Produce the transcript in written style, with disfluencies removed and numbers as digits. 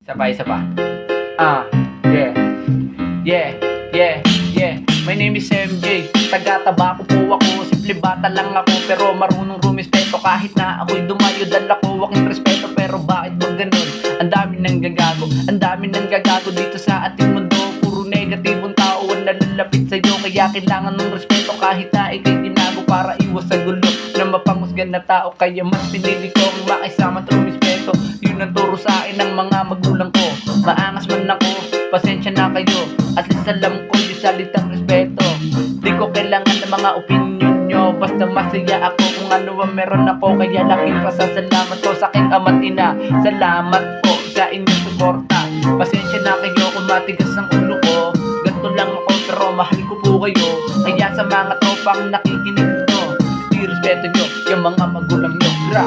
Isa pa. Yeah. Yeah, yeah, yeah. My name is MJ. Taga-Tabaco po ako. Simple bata lang ako, pero marunong rumispeto. Kahit na ako'y dumayo, dala ko aking respeto. Pero bakit ba ganun? Ang dami nang gagago. Ang dami nang gagago dito sa ating mundo. Puro negatibong tao ang nalalapit sa'yo. Kaya kailangan ng respeto kahit na ika'y ginago, para iwas sa gulo na mapanghusgan na tao. Kaya mas pinili kong makisama at rumispeto. Yun ang turo sa akin ng mga magulang ko. Maangas man ako, pasensya na kayo. At least alam ko yung salitang respeto. Di ko kailangan ng mga opinion nyo, basta masaya ako kung ano ang meron ako. Kaya laking pasasalamat ko sa aking ama't ina. Salamat po sa inyong suporta. Pasensya na kayo kung matigas ang ulo ko. Ganto lang ako pero mahal ko po kayo. Kaya sa mga tropang nakikinig nito, i-respeto nyo yung mga magulang nyo. Gra!